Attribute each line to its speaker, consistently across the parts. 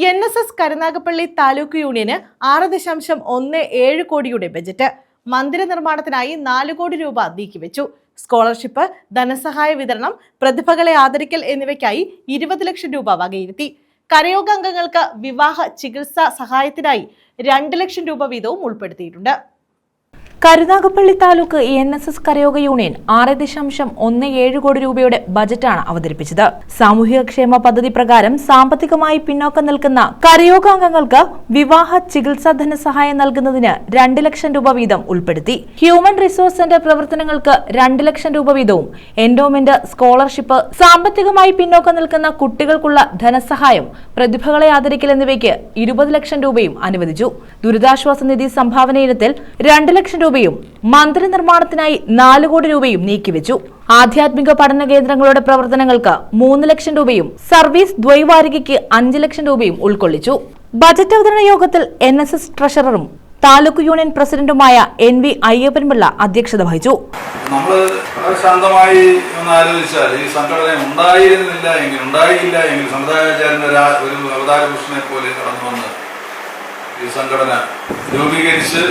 Speaker 1: NSS Karunagappally taluk യൂണിയന് 6.17 കോടിയുടെ budget. മന്ദിര നിർമ്മാണത്തിനായി 4 കോടി രൂപ നീക്കിവെച്ചു. സ്കോളർഷിപ്പ്, ധനസഹായ വിതരണം, പ്രതിഭകളെ ആദരിക്കൽ എന്നിവയ്ക്കായി 20 ലക്ഷം രൂപ വകയിരുത്തി. കരയോഗ അംഗങ്ങൾക്ക് വിവാഹ ചികിത്സാ സഹായത്തിനായി 2 ലക്ഷം രൂപ വീതവും ഉൾപ്പെടുത്തിയിട്ടുണ്ട്.
Speaker 2: കരുനാഗപ്പള്ളി താലൂക്ക് NSS കരയോഗ യൂണിയൻ 6.17 കോടി രൂപയുടെ ബജറ്റാണ് അവതരിപ്പിച്ചത്. സാമൂഹികക്ഷേമ പദ്ധതി പ്രകാരം സാമ്പത്തികമായി പിന്നോക്കം നിൽക്കുന്ന കരയോഗാംഗങ്ങൾക്ക് വിവാഹ ചികിത്സാ ധനസഹായം നൽകുന്നതിന് 2 ലക്ഷം രൂപ വീതം ഉൾപ്പെടുത്തി. ഹ്യൂമൻ റിസോഴ്സ് സെന്റർ പ്രവർത്തനങ്ങൾക്ക് 2 ലക്ഷം രൂപ വീതവും, എൻഡോമെന്റ്, സ്കോളർഷിപ്പ്, സാമ്പത്തികമായി പിന്നോക്കം നിൽക്കുന്ന കുട്ടികൾക്കുള്ള ധനസഹായം, പ്രതിഭകളെ ആദരിക്കൽ എന്നിവയ്ക്ക് 20 ലക്ഷം രൂപയും അനുവദിച്ചു. ദുരിതാശ്വാസ നിധി സംഭാവന ഇനത്തിൽ 2 ലക്ഷം രൂപയും മന്ദിര നിർമ്മാണത്തിനായി 4 കോടി രൂപയും നീക്കിവെച്ചു. ആധ്യാത്മിക പഠന കേന്ദ്രങ്ങളുടെ പ്രവർത്തനങ്ങൾക്ക് 3 ലക്ഷം രൂപയും സർവീസ് ദ്വൈവാരികയ്ക്ക് 5 ലക്ഷം രൂപയും ഉൾക്കൊള്ളിച്ചു. ബജറ്റ് അവതരണ യോഗത്തിൽ NSS ട്രഷററും താലൂക്ക് യൂണിയൻ പ്രസിഡന്റുമായ NV അയ്യപ്പൻപിള്ള അധ്യക്ഷത വഹിച്ചു.
Speaker 3: നമ്മൾ ശാന്തമായി ഒന്ന് ആലോചിച്ചാൽ ഈ സംഘടന ഉണ്ടായില്ല എങ്കിൽ സമുദായാചാര്യന്റെ ഒരു അവതാര പുരുഷനെ പോലെ കടന്നു വന്ന് ഈ സംഘടന രൂപീകരിച്ച്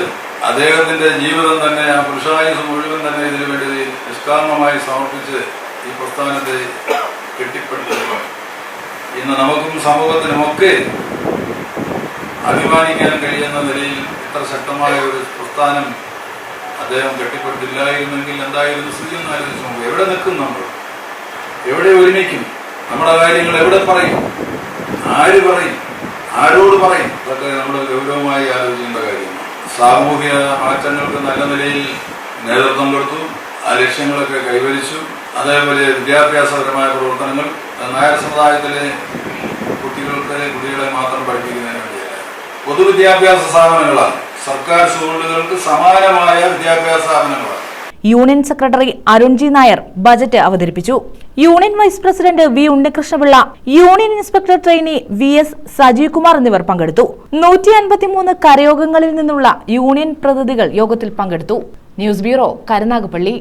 Speaker 3: അദ്ദേഹത്തിന്റെ ജീവിതം തന്നെ, ആ പുരുഷായുസ് മുഴുവൻ തന്നെ ഇതിനു വേണ്ടി നിഷ്കാമമായി സമർപ്പിച്ച് ഈ പ്രസ്ഥാനത്തെ കെട്ടിപ്പടുത്തുക. ഇന്ന് നമുക്കും സമൂഹത്തിനുമൊക്കെ അഭിമാനിക്കാൻ കഴിയുന്ന നിലയിൽ ഇത്ര ശക്തമായ ഒരു പ്രസ്ഥാനം അദ്ദേഹം കെട്ടിപ്പടുത്തില്ലായിരുന്നെങ്കിൽ എന്തായിരുന്നു സ്ഥിതി എന്ന് ആലോചിച്ച് നോക്കുക. എവിടെ നിൽക്കും നമ്മൾ? എവിടെ ഒരുമിക്കും? നമ്മുടെ കാര്യങ്ങൾ എവിടെ പറയും? ആര് പറയും? ആരോട് പറയും? അതൊക്കെ നമ്മൾ ഗൗരവമായി ആലോചിക്കേണ്ട കാര്യമാണ്. സാമൂഹിക മാറ്റങ്ങൾക്ക് നല്ല നിലയിൽ നേതൃത്വം കൊടുത്തു, ആ ലക്ഷ്യങ്ങളൊക്കെ കൈവരിച്ചു. അതേപോലെ വിദ്യാഭ്യാസപരമായ പ്രവർത്തനങ്ങൾ നായർ സമുദായത്തിലെ കുട്ടികളെ മാത്രം പഠിപ്പിക്കുന്നതിന് വേണ്ടിയല്ല, പൊതുവിദ്യാഭ്യാസ സ്ഥാപനങ്ങളാണ്, സർക്കാർ സ്കൂളുകൾക്ക് സമാനമായ വിദ്യാഭ്യാസ സ്ഥാപനങ്ങളാണ്.
Speaker 2: Union secretary Arunji Nair budget അവതരിപ്പിച്ചു. Union vice president V Unnikrishnapillai, union inspector trainee VS Sajeev Kumar എന്നിവർ പങ്കെടുത്തു. 153 കരയോഗങ്ങളിൽ നിന്നുള്ള യൂണിയൻ പ്രതിനിധികൾ യോഗത്തിൽ പങ്കെടുത്തു. News bureau, Karunagappally.